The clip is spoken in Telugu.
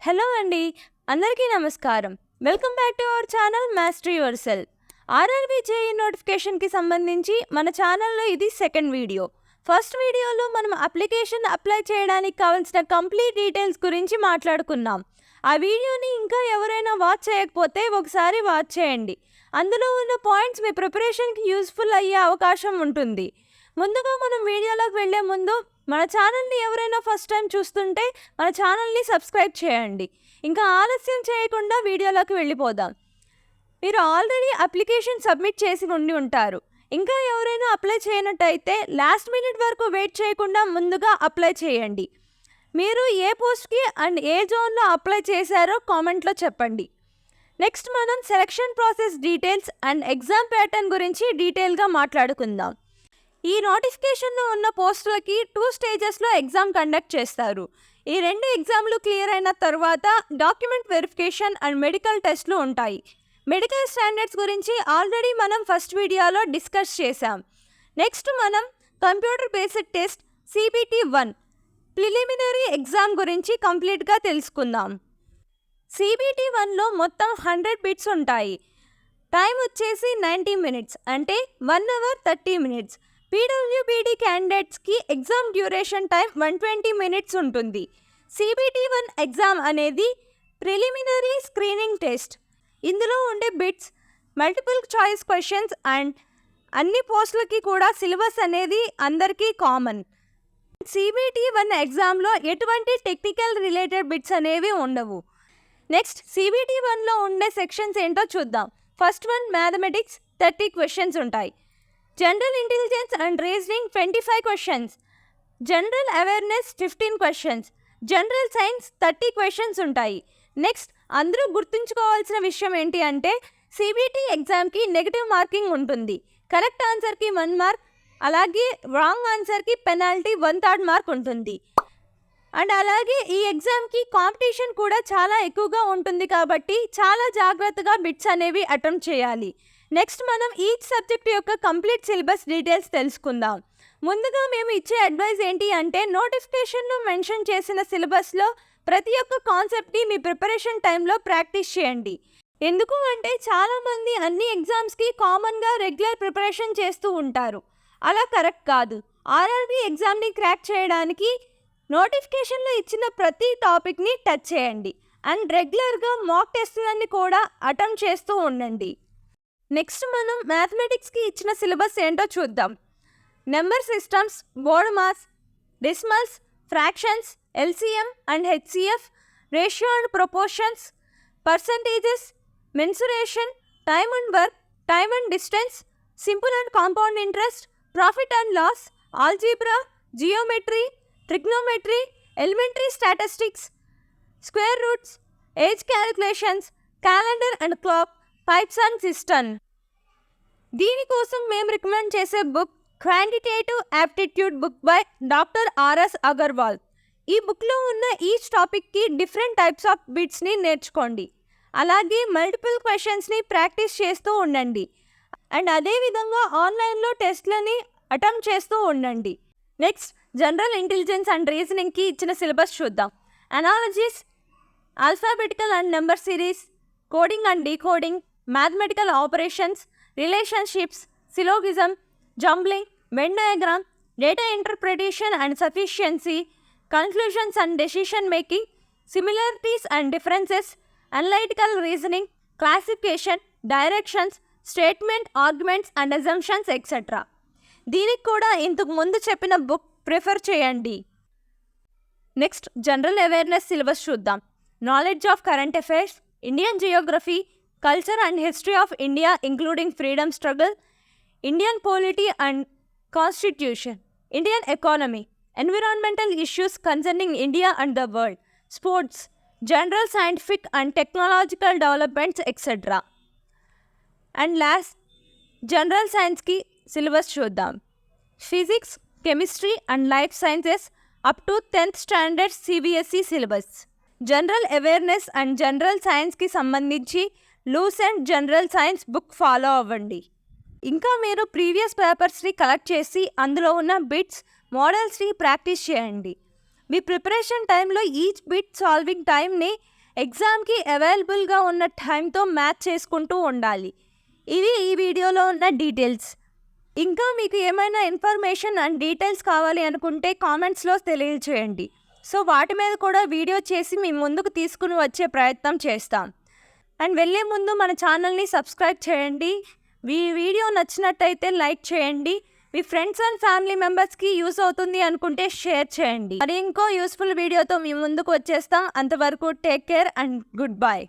హలో అండి, అందరికీ నమస్కారం. Welcome back to our channel master your self. RRB JEE నోటిఫికేషన్కి సంబంధించి మన ఛానల్లో ఇది సెకండ్ వీడియో. ఫస్ట్ వీడియోలో మనం అప్లికేషన్ అప్లై చేయడానికి కావాల్సిన కంప్లీట్ డీటెయిల్స్ గురించి మాట్లాడుకున్నాం. ఆ వీడియోని ఇంకా ఎవరైనా వాచ్ చేయకపోతే ఒకసారి వాచ్ చేయండి. అందులో ఉన్న పాయింట్స్ మీ ప్రిపరేషన్కి యూస్ఫుల్ అయ్యే అవకాశం ఉంటుంది. ముందుగా మనం వీడియోలోకి వెళ్ళే ముందు మన ఛానల్ని ఎవరైనా ఫస్ట్ టైం చూస్తుంటే మన ఛానల్ని సబ్స్క్రైబ్ చేయండి. ఇంకా ఆలస్యం చేయకుండా వీడియోలోకి వెళ్ళిపోదాం. మీరు ఆల్రెడీ అప్లికేషన్ సబ్మిట్ చేసి ఉండి ఉంటారు. ఇంకా ఎవరైనా అప్లై చేయనట్టయితే లాస్ట్ మినిట్ వరకు వెయిట్ చేయకుండా ముందుగా అప్లై చేయండి. మీరు ఏ పోస్ట్కి అండ్ ఏ జోన్లో అప్లై చేశారో కామెంట్లో చెప్పండి. నెక్స్ట్ మనం selection process details and exam pattern గురించి డీటెయిల్గా మాట్లాడుకుందాం. ఈ నోటిఫికేషన్లో ఉన్న పోస్టులకి 2 స్టేజెస్లో ఎగ్జామ్ కండక్ట్ చేస్తారు. ఈ 2 ఎగ్జామ్లు క్లియర్ అయిన తర్వాత డాక్యుమెంట్ వెరిఫికేషన్ అండ్ మెడికల్ టెస్ట్లు ఉంటాయి. మెడికల్ స్టాండర్డ్స్ గురించి ఆల్రెడీ మనం ఫస్ట్ వీడియోలో డిస్కస్ చేశాం. నెక్స్ట్ మనం computer based test CBT-1 preliminary exam గురించి కంప్లీట్గా తెలుసుకుందాం. CBT-1లో మొత్తం 100 బిట్స్ ఉంటాయి. టైం వచ్చేసి 90 మినిట్స్, అంటే 1 అవర్ 30 మినిట్స్. PWBD క్యాండిడేట్స్కి ఎగ్జామ్ డ్యూరేషన్ టైం 120 మినిట్స్ ఉంటుంది. CBT-1 ఎగ్జామ్ అనేది ప్రిలిమినరీ స్క్రీనింగ్ టెస్ట్. ఇందులో ఉండే bits multiple choice questions and అన్ని పోస్టులకి కూడా సిలబస్ అనేది అందరికీ కామన్. CBT-1 ఎగ్జామ్లో ఎటువంటి టెక్నికల్ రిలేటెడ్ బిట్స్ అనేవి ఉండవు. నెక్స్ట్ CBT-1లో ఉండే సెక్షన్స్ ఏంటో చూద్దాం. ఫస్ట్ వన్ మ్యాథమెటిక్స్ 30 క్వశ్చన్స్ ఉంటాయి. General intelligence and reasoning 25 questions. General awareness 15 questions. General science 30 questions ఉంటాయి. నెక్స్ట్ అందరూ గుర్తుంచుకోవాల్సిన విషయం ఏంటి అంటే CBT ఎగ్జామ్కి నెగిటివ్ మార్కింగ్ ఉంటుంది. కరెక్ట్ ఆన్సర్కి 1 మార్క్, అలాగే రాంగ్ ఆన్సర్కి పెనాల్టీ 1/3 మార్క్ ఉంటుంది. అండ్ అలాగే ఈ ఎగ్జామ్కి కాంపిటీషన్ కూడా చాలా ఎక్కువగా ఉంటుంది కాబట్టి చాలా జాగ్రత్తగా బిట్స్ అనేవి అటెంప్ట్ చేయాలి. నెక్స్ట్ మనం ఈచ్ సబ్జెక్ట్ యొక్క కంప్లీట్ సిలబస్ డీటెయిల్స్ తెలుసుకుందాం. ముందుగా మేము ఇచ్చే అడ్వైస్ ఏంటి అంటే నోటిఫికేషన్లో మెన్షన్ చేసిన సిలబస్లో ప్రతి ఒక్క కాన్సెప్ట్ని మీ ప్రిపరేషన్ టైంలో ప్రాక్టీస్ చేయండి. ఎందుకు అంటే చాలామంది అన్ని ఎగ్జామ్స్కి కామన్గా రెగ్యులర్ ప్రిపరేషన్ చేస్తూ ఉంటారు. అలా కరెక్ట్ కాదు. ఆర్ఆర్బీ ఎగ్జామ్ని క్రాక్ చేయడానికి నోటిఫికేషన్లో ఇచ్చిన ప్రతి టాపిక్ని టచ్ చేయండి అండ్ రెగ్యులర్గా మాక్ టెస్టులన్నీ కూడా అటెంప్ట్ చేస్తూ ఉండండి. నెక్స్ట్ మనం మ్యాథమెటిక్స్కి ఇచ్చిన సిలబస్ ఏంటో చూద్దాం. Number systems, BODMAS, decimals, fractions, LCM and HCF, ratio and proportions, percentages, mensuration, time and work, time and distance, simple and compound interest, profit and loss, algebra, geometry, trigonometry, elementary statistics, square roots, age calculations, calendar and clock, pipes and system. దీనికోసం మేము రికమెండ్ చేసే book quantitative aptitude book by doctor RS Agarwal. ఈ బుక్లో ఉన్న ఈచ్ టాపిక్కి డిఫరెంట్ టైప్స్ ఆఫ్ బిట్స్ని నేర్చుకోండి. అలాగే మల్టిపుల్ క్వశ్చన్స్ని ప్రాక్టీస్ చేస్తూ ఉండండి. అండ్ అదేవిధంగా ఆన్లైన్లో టెస్ట్లని అటెంప్ట్ చేస్తూ ఉండండి. నెక్స్ట్ జనరల్ ఇంటెలిజెన్స్ అండ్ రీజనింగ్కి ఇచ్చిన సిలబస్ చూద్దాం. Analogies, alphabetical and number series, coding and decoding, mathematical operations, relationships, syllogism, jumbling, Venn diagram, data interpretation and sufficiency, conclusions and decision making, similarities and differences, analytical reasoning, classification, directions, statement, arguments and assumptions, etc. దీనికి కూడా ఇంతకు ముందు చెప్పిన బుక్ ప్రిఫర్ చేయండి. నెక్స్ట్ జనరల్ అవేర్నెస్ సిలబస్ చూద్దాం. Knowledge of current affairs, Indian Geography, culture and history of India including freedom struggle, Indian polity and constitution, Indian economy, environmental issues concerning India and the world, sports, general scientific and technological developments, etc. And last general science ki syllabus చూద్దాం. Physics, chemistry and life sciences up to 10th standard CBSE syllabus. General awareness and general సైన్స్కి సంబంధించి Lucent general science book follow అవ్వండి. ఇంకా మీరు ప్రీవియస్ పేపర్స్ని కలెక్ట్ చేసి అందులో ఉన్న బిట్స్, మోడల్స్ని ప్రాక్టీస్ చేయండి. మీ ప్రిపరేషన్ టైంలో ఈచ్ బిట్ సాల్వింగ్ టైంని ఎగ్జామ్కి అవైలబుల్గా ఉన్న టైంతో మ్యాచ్ చేసుకుంటూ ఉండాలి. ఇవి ఈ వీడియోలో ఉన్న డీటెయిల్స్. ఇంకా మీకు ఏమైనా ఇన్ఫర్మేషన్ అండ్ డీటెయిల్స్ కావాలి అనుకుంటే కామెంట్స్లో తెలియచేయండి. సో వాటి మీద కూడా వీడియో చేసి మీ ముందుకు తీసుకుని వచ్చే ప్రయత్నం చేస్తాం. అండ్ వెళ్ళే ముందు మన ఛానల్ని సబ్స్క్రైబ్ చేయండి. ఈ వీడియో నచ్చినట్టయితే లైక్ చేయండి. మీ ఫ్రెండ్స్ అండ్ ఫ్యామిలీ మెంబర్స్కి యూస్ అవుతుంది అనుకుంటే షేర్ చేయండి. మరి ఇంకో యూస్ఫుల్ వీడియోతో మీ ముందుకు వచ్చేస్తాం. అంతవరకు take care and good bye.